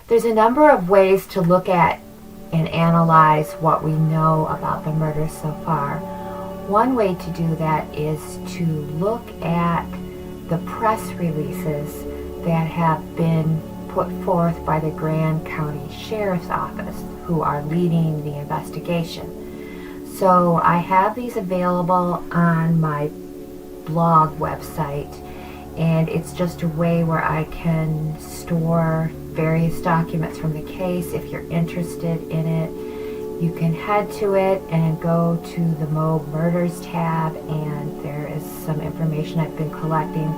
There's a number of ways to look at and analyze what we know about the murders so far. One way to do that is to look at the press releases that have been put forth by the Grand County Sheriff's Office, who are leading the investigation. So I have these available on my blog website, and it's just a way where I can store various documents from the case. If you're interested in it, you can head to it and go to the Mob Murders tab, and there is some information I've been collecting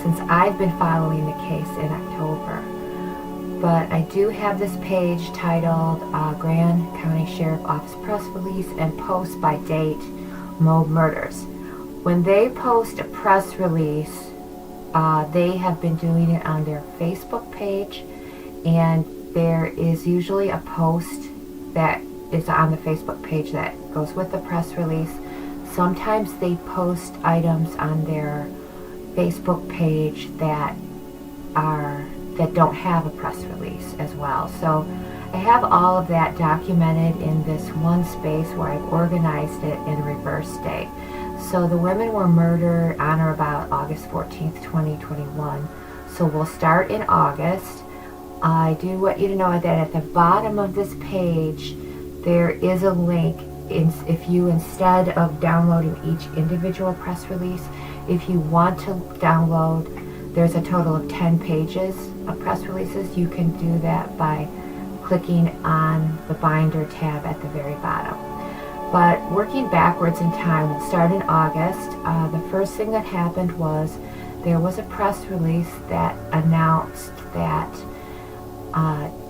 since I've been following the case in October. But I do have this page titled Grand County Sheriff Office Press Release and Post by Date Mob Murders. When they post a press release, they have been doing it on their Facebook page, and there is usually a post that is on the Facebook page that goes with the press release. Sometimes they post items on their Facebook page that don't have a press release as well. So I have all of that documented in this one space where I've organized it in reverse date. So the women were murdered on or about August 14th, 2021. So we'll start in August. I do want you to know that at the bottom of this page there is a link. If you, instead of downloading each individual press release, if you want to download, there's a total of 10 pages of press releases. You can do that by clicking on the binder tab at the very bottom. But working backwards in time, we'll start in August. The first thing that happened was there was a press release that announced that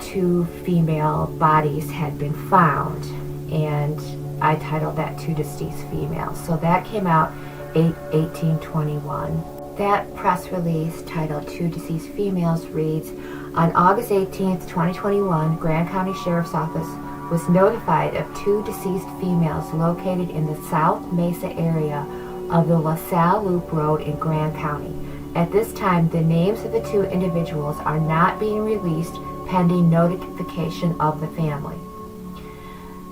2 female bodies had been found, and I titled that 2 deceased females. So that came out 8/18/21. That press release titled 2 deceased females reads, on August 18th, 2021, Grand County Sheriff's Office was notified of 2 deceased females located in the South Mesa area of the LaSalle Loop Road in Grand County. At this time, the names of the 2 individuals are not being released pending notification of the family.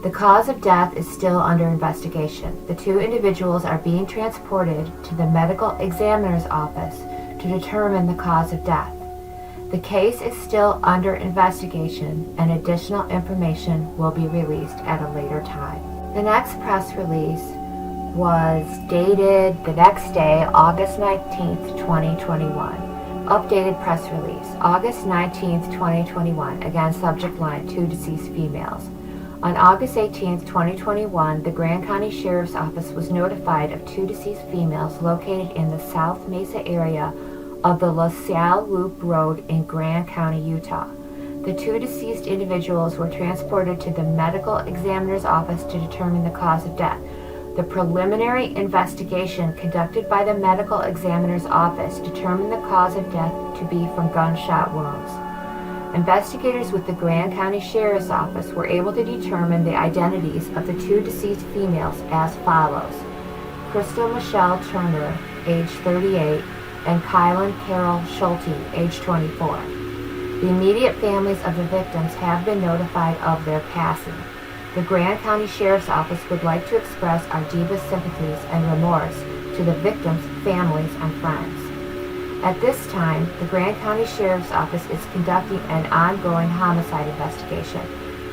The cause of death is still under investigation. The 2 individuals are being transported to the medical examiner's office to determine the cause of death. The case is still under investigation, and additional information will be released at a later time. The next press release was dated the next day, August 19th, 2021. Updated press release, August 19th, 2021. Again, subject line, 2 deceased females. On August 18th, 2021, the Grand County Sheriff's Office was notified of 2 deceased females located in the South Mesa area of the LaSalle Loop Road in Grand County, Utah. The 2 deceased individuals were transported to the medical examiner's office to determine the cause of death. The preliminary investigation conducted by the medical examiner's office determined the cause of death to be from gunshot wounds. Investigators with the Grand County Sheriff's Office were able to determine the identities of the 2 deceased females as follows: Crystal Michelle Turner, age 38, and Kylen Carol Schulte, age 24. The immediate families of the victims have been notified of their passing. The Grand County Sheriff's Office would like to express our deepest sympathies and remorse to the victims' families and friends. At this time, the Grand County Sheriff's Office is conducting an ongoing homicide investigation.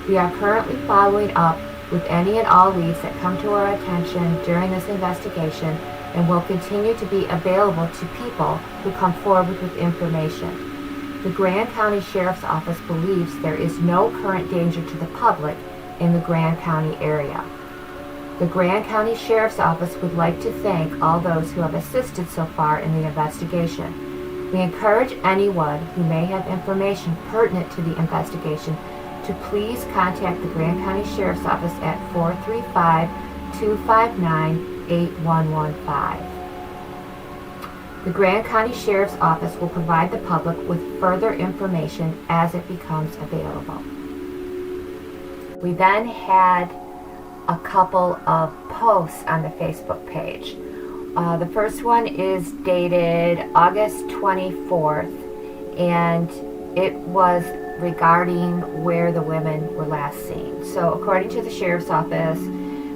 We are currently following up with any and all leads that come to our attention during this investigation, and will continue to be available to people who come forward with information. The Grand County Sheriff's Office believes there is no current danger to the public in the Grand County area. The Grand County Sheriff's Office would like to thank all those who have assisted so far in the investigation. We encourage anyone who may have information pertinent to the investigation to please contact the Grand County Sheriff's Office at 435-259-8115. The Grand County Sheriff's Office will provide the public with further information as it becomes available. We then had a couple of posts on the Facebook page. The first one is dated August 24th, and it was regarding where the women were last seen. So according to the Sheriff's Office,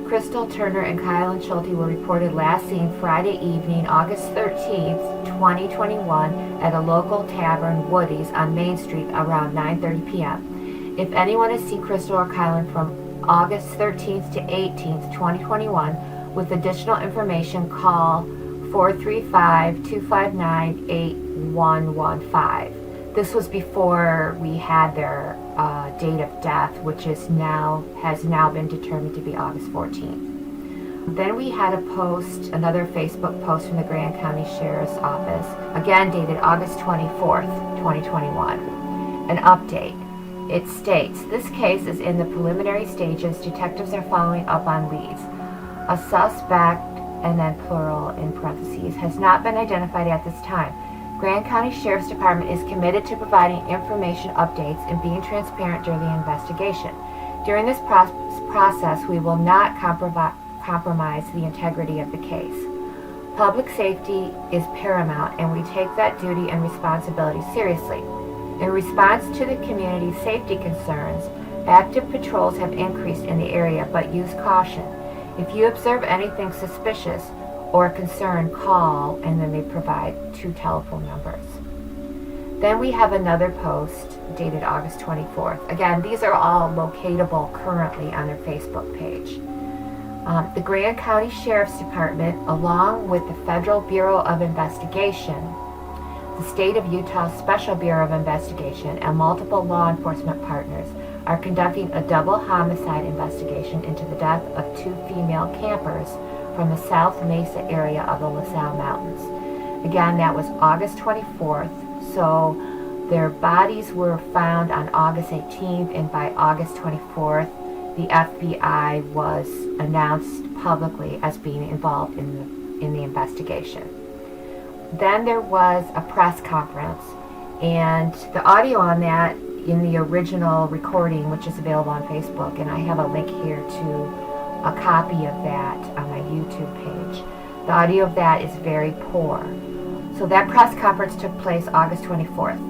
Crystal Turner and Kylen Schulte were reported last seen Friday evening, August 13th, 2021 at a local tavern, Woody's, on Main Street around 9:30 p.m. If anyone has seen Crystal or Kylen from August 13th to 18th, 2021 with additional information, call 435-259-8115. This was before we had their date of death, which has now been determined to be August 14th. Then we had another Facebook post from the Grand County Sheriff's Office, again dated August 24th, 2021. An update. It states, this case is in the preliminary stages. Detectives are following up on leads. A suspect, and then plural in parentheses, has not been identified at this time. Grand County Sheriff's Department is committed to providing information updates and being transparent during the investigation. During this process, we will not compromise the integrity of the case. Public safety is paramount, and we take that duty and responsibility seriously. In response to the community's safety concerns, active patrols have increased in the area, but use caution. If you observe anything suspicious or concern, call, and then they provide 2 telephone numbers. Then we have another post dated August 24th. Again, these are all locatable currently on their Facebook page. The Grand County Sheriff's Department, along with the Federal Bureau of Investigation, the State of Utah Special Bureau of Investigation, and multiple law enforcement partners are conducting a double homicide investigation into the death of 2 female campers from the South Mesa area of the LaSalle Mountains. Again, that was August 24th, so their bodies were found on August 18th, and by August 24th, the FBI was announced publicly as being involved in the investigation. Then there was a press conference, and the audio on that in the original recording, which is available on Facebook, and I have a link here to a copy of that on my YouTube page. The audio of that is very poor. So that press conference took place August 24th.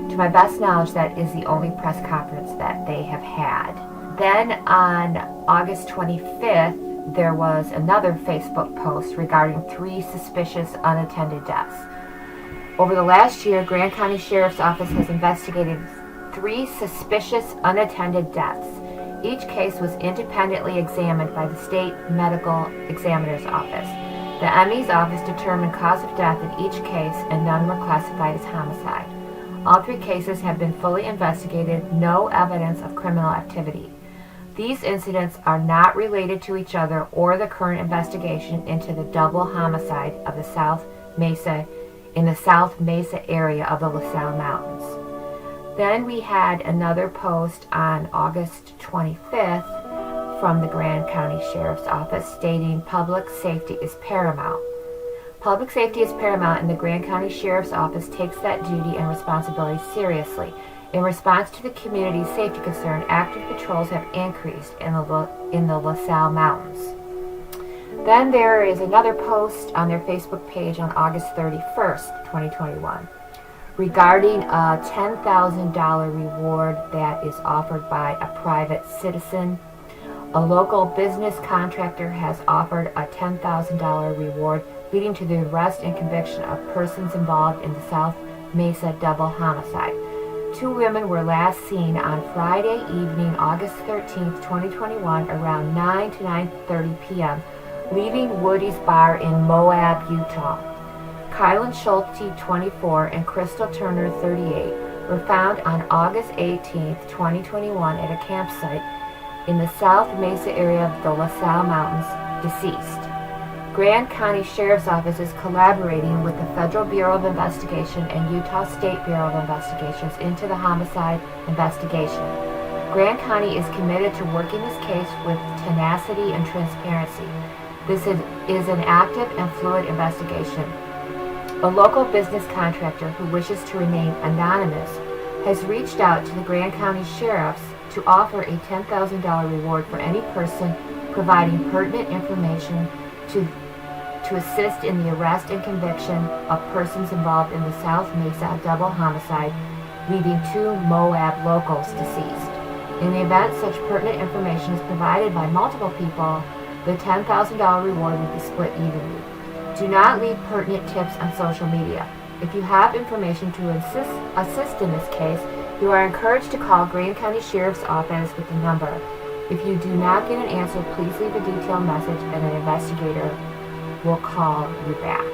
To my best knowledge, that is the only press conference that they have had. Then on August 25th, there was another Facebook post regarding 3 suspicious unattended deaths. Over the last year, Grand County Sheriff's Office has investigated 3 suspicious unattended deaths. Each case was independently examined by the State Medical Examiner's Office. The ME's office determined cause of death in each case, and none were classified as homicide. All 3 cases have been fully investigated, no evidence of criminal activity. These incidents are not related to each other or the current investigation into the double homicide of the South Mesa area of the LaSalle Mountains. Then we had another post on August 25th from the Grand County Sheriff's Office stating public safety is paramount. Public safety is paramount, and the Grand County Sheriff's Office takes that duty and responsibility seriously. In response to the community's safety concern, active patrols have increased in the LaSalle Mountains. Then there is another post on their Facebook page on August 31st, 2021, regarding a $10,000 reward that is offered by a private citizen. A local business contractor has offered a $10,000 reward, leading to the arrest and conviction of persons involved in the South Mesa double homicide. 2 women were last seen on Friday evening, August 13th, 2021, around 9 to 9:30 p.m., leaving Woody's Bar in Moab, Utah. Kylen Schulte, 24, and Crystal Turner, 38, were found on August 18th, 2021, at a campsite in the South Mesa area of the LaSalle Mountains, deceased. Grand County Sheriff's Office is collaborating with the Federal Bureau of Investigation and Utah State Bureau of Investigations into the homicide investigation. Grand County is committed to working this case with tenacity and transparency. This is an active and fluid investigation. A local business contractor who wishes to remain anonymous has reached out to the Grand County Sheriffs to offer a $10,000 reward for any person providing pertinent information to assist in the arrest and conviction of persons involved in the South Mesa double homicide leaving 2 Moab locals deceased. In the event such pertinent information is provided by multiple people, the $10,000 reward will be split evenly. Do not leave pertinent tips on social media. If you have information to assist in this case, you are encouraged to call Grand County Sheriff's Office with the number. If you do not get an answer, please leave a detailed message and an investigator will call you back.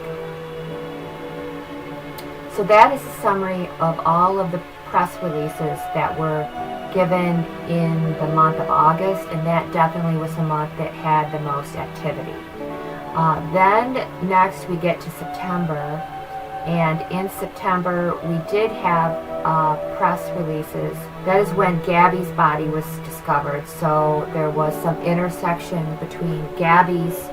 So that is a summary of all of the press releases that were given in the month of August, and that definitely was the month that had the most activity. Then next we get to September, and in September we did have press releases. That is when Gabby's body was discovered, so there was some intersection between Gabby's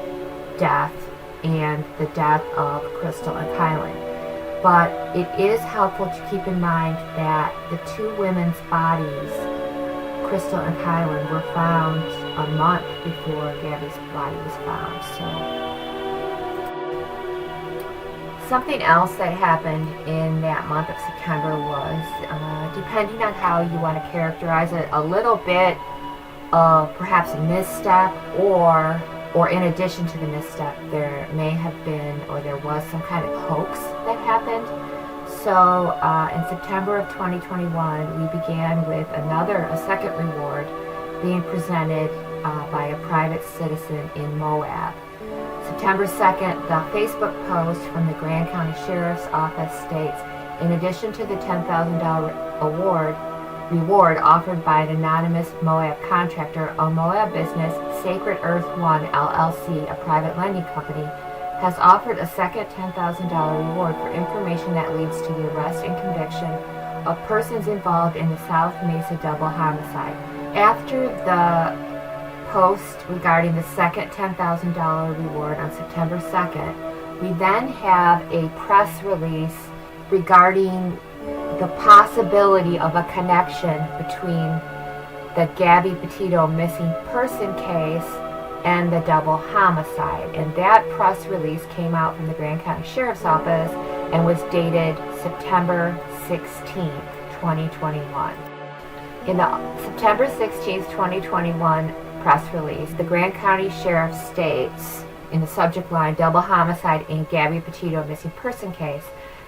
death and the death of Crystal and Kylen. But it is helpful to keep in mind that the 2 women's bodies, Crystal and Kylen, were found a month before Gabby's body was found. So something else that happened in that month of September was, depending on how you want to characterize it, a little bit of perhaps a misstep, or in addition to the misstep, there may have been, or there was some kind of hoax that happened. So in September of 2021, we began with a second reward being presented by a private citizen in Moab. September 2nd, the Facebook post from the Grand County Sheriff's Office states, in addition to the $10,000 reward offered by an anonymous Moab contractor, a Moab business, Sacred Earth One LLC, a private lending company, has offered a second $10,000 reward for information that leads to the arrest and conviction of persons involved in the South Mesa double homicide. After the post regarding the second $10,000 reward on September 2nd, we then have a press release regarding the possibility of a connection between the Gabby Petito missing person case and the double homicide. And that press release came out from the Grand County Sheriff's Office and was dated September 16th, 2021. In the September 16th, 2021 press release, the Grand County Sheriff states in the subject line, double homicide in Gabby Petito missing person case,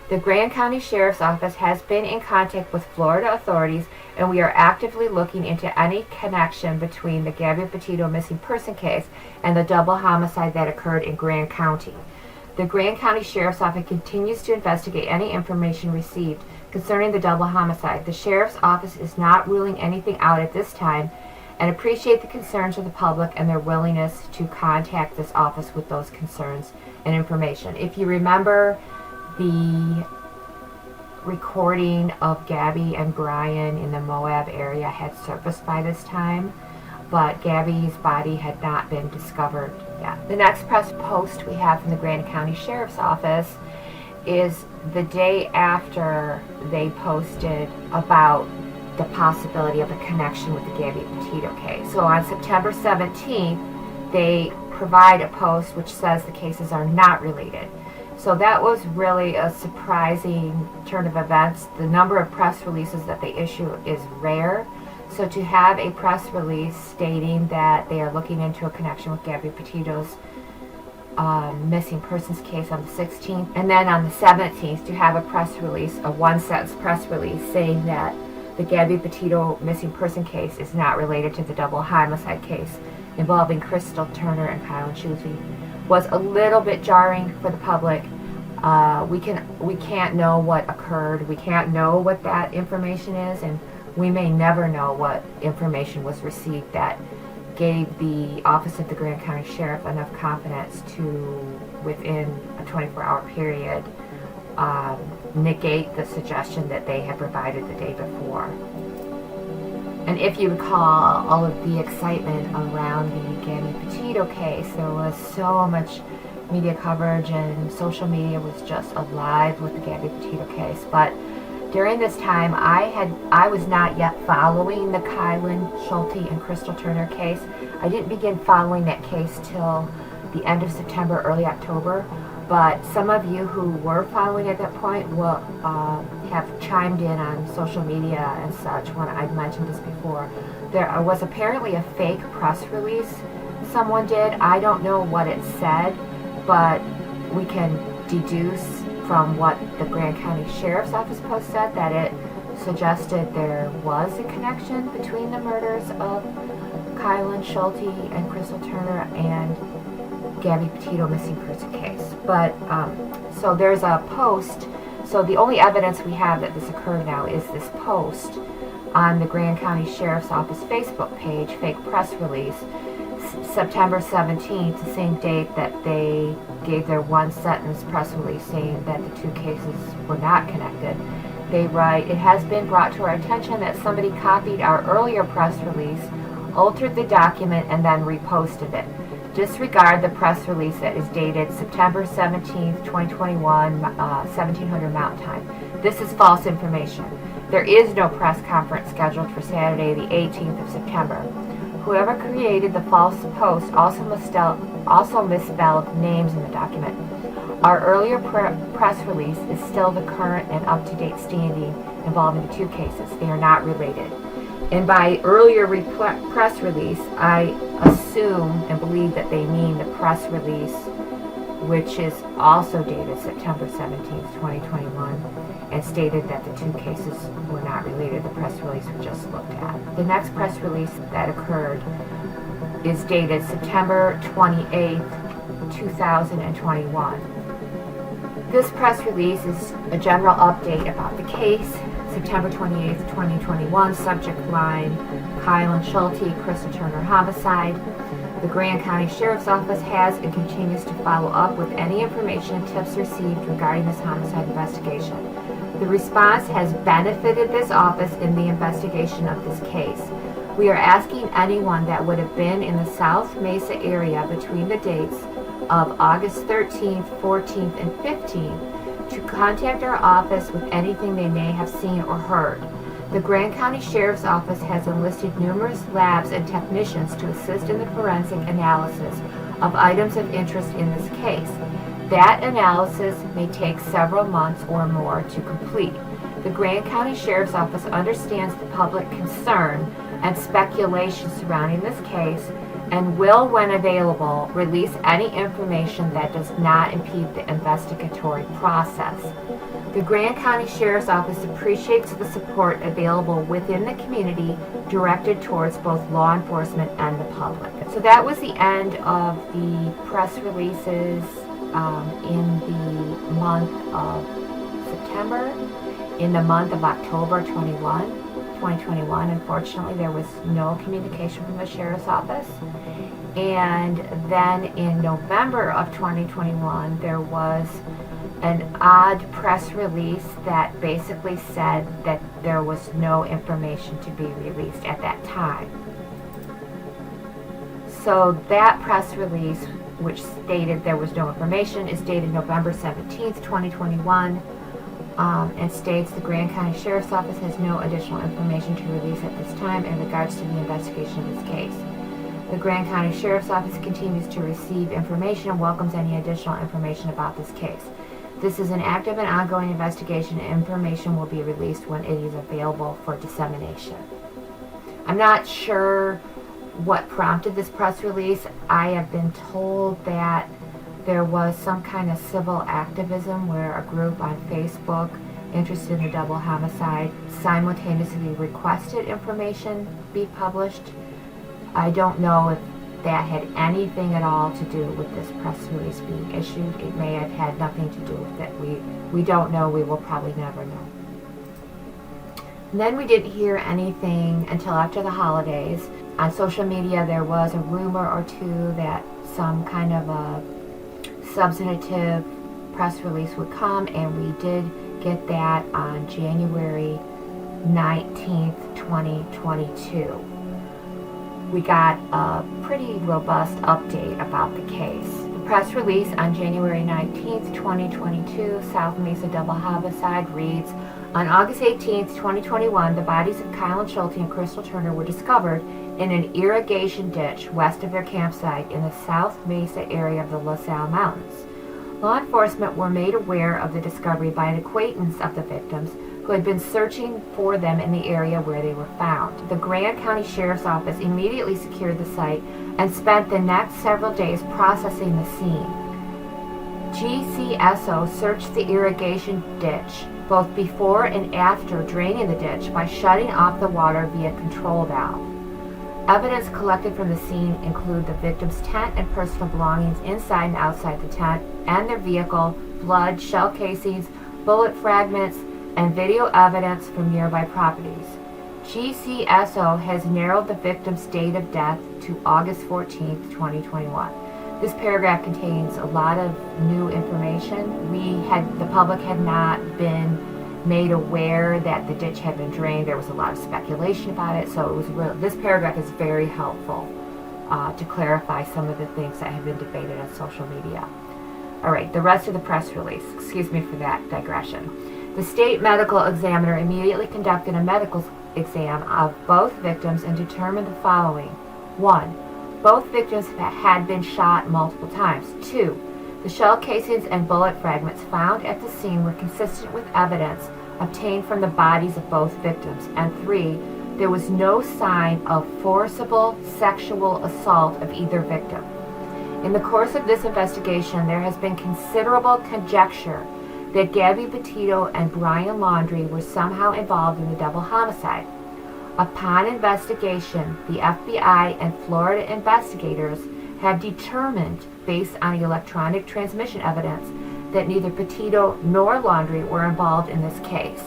the Grand County Sheriff's Office has been in contact with Florida authorities, and we are actively looking into any connection between the Gabby Petito missing person case and the double homicide that occurred in Grand County. The Grand County Sheriff's Office continues to investigate any information received concerning the double homicide. The Sheriff's Office is not ruling anything out at this time and appreciate the concerns of the public and their willingness to contact this office with those concerns and information. If you remember, the recording of Gabby and Brian in the Moab area had surfaced by this time, but Gabby's body had not been discovered yet. The next press post we have from the Grand County Sheriff's Office is the day after they posted about the possibility of a connection with the Gabby Petito case. So on September 17th, they provide a post which says the cases are not related. So that was really a surprising turn of events. The number of press releases that they issue is rare. So to have a press release stating that they are looking into a connection with Gabby Petito's missing persons case on the 16th, and then on the 17th to have a press release, a one-sentence press release saying that the Gabby Petito missing person case is not related to the double homicide case involving Crystal Turner and Kylen Schulte, was a little bit jarring for the public. We can't know what occurred. We can't know what that information is, and we may never know what information was received that gave the Office of the Grand County Sheriff enough confidence to, within a 24-hour period, negate the suggestion that they had provided the day before. And if you recall all of the excitement around the Gabby Petito case, there was so much media coverage and social media was just alive with the Gabby Petito case. But during this time, I was not yet following the Kylen, Schulte, and Crystal Turner case. I didn't begin following that case till the end of September, early October. but some of you who were following at that point will have chimed in on social media and such when I'd mentioned this before. There was apparently a fake press release someone did. I don't know what it said, but we can deduce from what the Grand County Sheriff's Office post said that it suggested there was a connection between the murders of Kylen, Schulte, and Crystal Turner and Gabby Petito missing person case. But so there's a post. So the only evidence we have that this occurred now is this post on the Grand County Sheriff's Office Facebook page, fake press release, September 17th, the same date that they gave their one-sentence press release saying that the two cases were not connected. They write, "It has been brought to our attention that somebody copied our earlier press release, altered the document, and then reposted it. Disregard the press release that is dated September 17th, 2021, 1700 Mountain Time. This is false information. There is no press conference scheduled for Saturday, the 18th of September. Whoever created the false post also misspelled names in the document. Our earlier press release is still the current and up-to-date standing involving the two cases. They are not related." And by earlier press release, I assume and believe that they mean the press release, which is also dated September 17th, 2021, and stated that the two cases were not related, the press release we just looked at. The next press release that occurred is dated September 28th, 2021. This press release is a general update about the case. September 28th, 2021, subject line, Kylen Schulte, Crystal Turner homicide. The Grand County Sheriff's Office has and continues to follow up with any information and tips received regarding this homicide investigation. The response has benefited this office in the investigation of this case. We are asking anyone that would have been in the South Mesa area between the dates of August 13th, 14th, and 15th to contact our office with anything they may have seen or heard. The Grand County Sheriff's Office has enlisted numerous labs and technicians to assist in the forensic analysis of items of interest in this case. That analysis may take several months or more to complete. The Grand County Sheriff's Office understands the public concern and speculation surrounding this case and will, when available, release any information that does not impede the investigatory process. The Grand County Sheriff's Office appreciates the support available within the community directed towards both law enforcement and the public." So that was the end of the press releases in the month of September. In the month of October 2021, unfortunately, there was no communication from the Sheriff's Office. And then in November of 2021, there was an odd press release that basically said that there was no information to be released at that time. So that press release, which stated there was no information, is dated November 17th, 2021, and states the Grand County Sheriff's Office has no additional information to release at this time in regards to the investigation of this case. The Grand County Sheriff's Office continues to receive information and welcomes any additional information about this case. This is an active and ongoing investigation, and information will be released when it is available for dissemination. I'm not sure what prompted this press release. I have been told that there was some kind of civil activism where a group on Facebook interested in the double homicide simultaneously requested information be published. I don't know if that had anything at all to do with this press release being issued. It may have had nothing to do with it. We don't know. We will probably never know. And then we didn't hear anything until after the holidays. On social media, there was a rumor or two that some kind of a substantive press release would come, and we did get that on January 19th, 2022. We got a pretty robust update about the case. The press release on January 19th, 2022, South Mesa double homicide reads, "On August 18th, 2021, the bodies of Kylen Schulte and Crystal Turner were discovered in an irrigation ditch west of their campsite in the South Mesa area of the La Salle Mountains. Law enforcement were made aware of the discovery by an acquaintance of the victims who had been searching for them in the area where they were found. The Grand County Sheriff's Office immediately secured the site and spent the next several days processing the scene. GCSO searched the irrigation ditch both before and after draining the ditch by shutting off the water via control valve. Evidence collected from the scene include the victim's tent and personal belongings inside and outside the tent, and their vehicle, blood, shell casings, bullet fragments, and video evidence from nearby properties. GCSO has narrowed the victim's date of death to August 14, 2021. This paragraph contains a lot of new information. The public had not been made aware that the ditch had been drained. There was a lot of speculation about it, so this paragraph is very helpful to clarify some of the things that have been debated on social media. All right, the rest of the press release. Excuse me for that digression. The state medical examiner immediately conducted a medical exam of both victims and determined the following. 1. Both victims had been shot multiple times. 2. The shell casings and bullet fragments found at the scene were consistent with evidence obtained from the bodies of both victims. And 3. There was no sign of forcible sexual assault of either victim. In the course of this investigation, there has been considerable conjecture that Gabby Petito and Brian Laundrie were somehow involved in the double homicide. Upon investigation, the FBI and Florida investigators have determined, based on the electronic transmission evidence, that neither Petito nor Laundrie were involved in this case.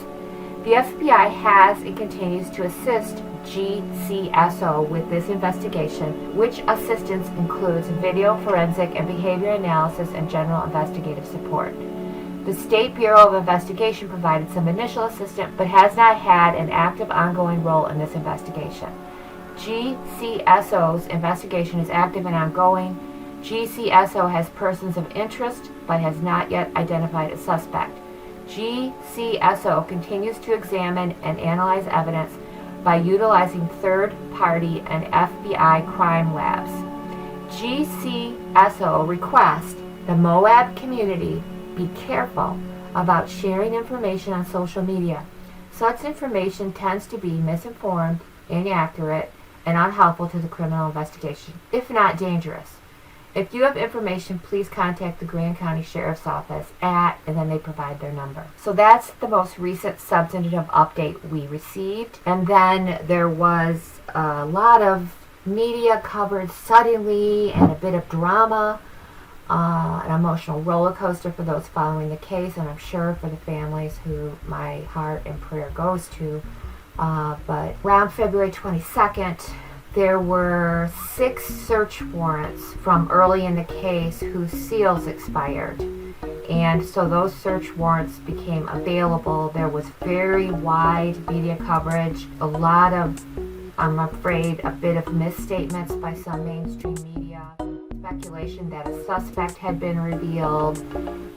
The FBI has and continues to assist GCSO with this investigation, which assistance includes video forensic and behavior analysis and general investigative support. The State Bureau of Investigation provided some initial assistance, but has not had an active ongoing role in this investigation. GCSO's investigation is active and ongoing. GCSO has persons of interest, but has not yet identified a suspect. GCSO continues to examine and analyze evidence by utilizing third-party and FBI crime labs. GCSO requests the Moab community be careful about sharing information on social media. Such information tends to be misinformed, inaccurate, and unhelpful to the criminal investigation, if not dangerous. If you have information, please contact the Grand County Sheriff's Office and then they provide their number. So that's the most recent substantive update we received. And then there was a lot of media coverage suddenly and a bit of drama, an emotional roller coaster for those following the case, and I'm sure for the families who my heart and prayer goes to. But around February 22nd, there were 6 search warrants from early in the case whose seals expired. And so those search warrants became available. There was very wide media coverage, a lot of, I'm afraid, a bit of misstatements by some mainstream media, speculation that a suspect had been revealed,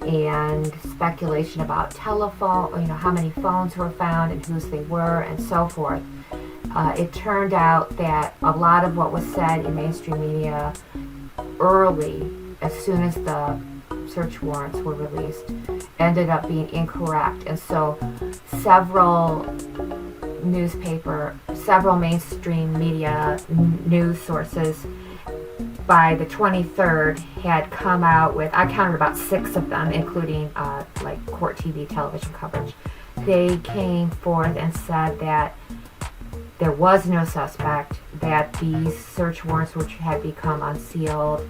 and speculation about telephone, how many phones were found and whose they were, and so forth. It turned out that a lot of what was said in mainstream media early, as soon as the search warrants were released, ended up being incorrect. And so several mainstream media news sources by the 23rd had come out with, I counted about 6 of them, including like court TV television coverage. They came forth and said that there was no suspect, that these search warrants, which had become unsealed,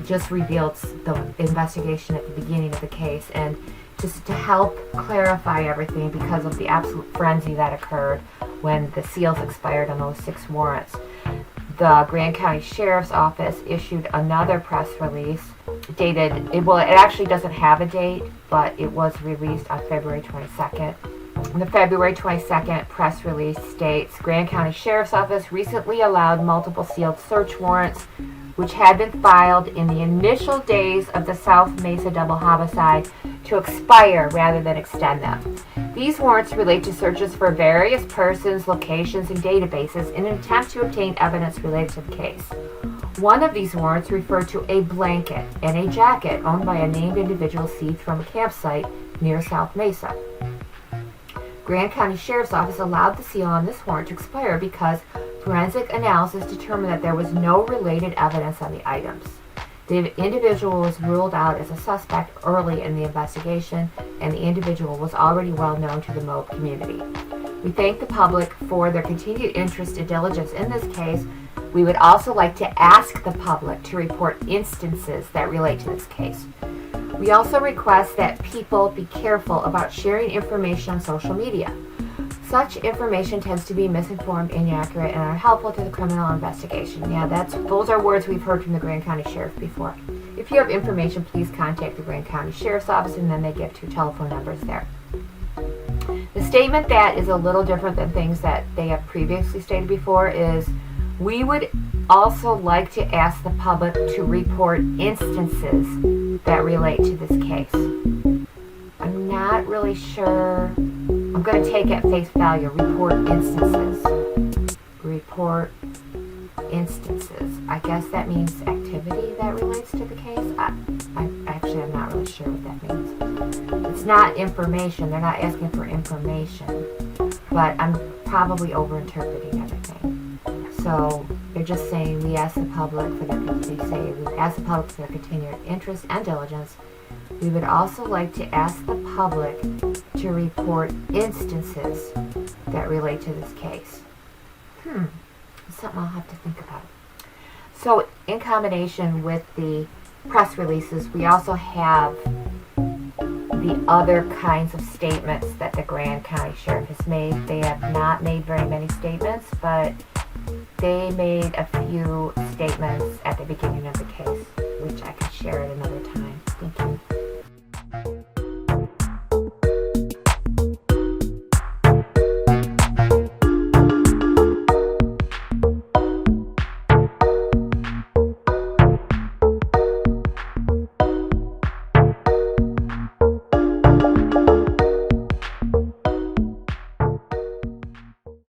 just revealed the investigation at the beginning of the case. And just to help clarify everything, because of the absolute frenzy that occurred when the seals expired on those 6 warrants, the Grand County Sheriff's Office issued another press release dated, it actually doesn't have a date, but it was released on February 22nd. And the February 22nd press release states, Grand County Sheriff's Office recently allowed multiple sealed search warrants, which had been filed in the initial days of the South Mesa double homicide, to expire rather than extend them. These warrants relate to searches for various persons, locations, and databases in an attempt to obtain evidence related to the case. One of these warrants referred to a blanket and a jacket owned by a named individual seized from a campsite near South Mesa. Grand County Sheriff's Office allowed the seal on this warrant to expire because forensic analysis determined that there was no related evidence on the items. The individual was ruled out as a suspect early in the investigation, and the individual was already well known to the Moab community. We thank the public for their continued interest and diligence in this case. We would also like to ask the public to report instances that relate to this case. We also request that people be careful about sharing information on social media. Such information tends to be misinformed, inaccurate, and unhelpful to the criminal investigation. Yeah, those are words we've heard from the Grand County Sheriff before. If you have information, please contact the Grand County Sheriff's Office, and then they give 2 telephone numbers there. The statement that is a little different than things that they have previously stated before is, we would also like to ask the public to report instances that relate to this case. I'm not really sure. I'm going to take at face value, report instances. Report instances. I guess that means activity that relates to the case. I'm not really sure what that means. It's not information. They're not asking for information. But I'm probably over-interpreting everything. So they're just saying we ask the public for their continued interest and diligence. We would also like to ask the public to report instances that relate to this case. Something I'll have to think about. So in combination with the press releases, we also have the other kinds of statements that the Grand County Sheriff has made. They have not made very many statements, but they made a few statements at the beginning of the case, which I can share at another time. Thank you.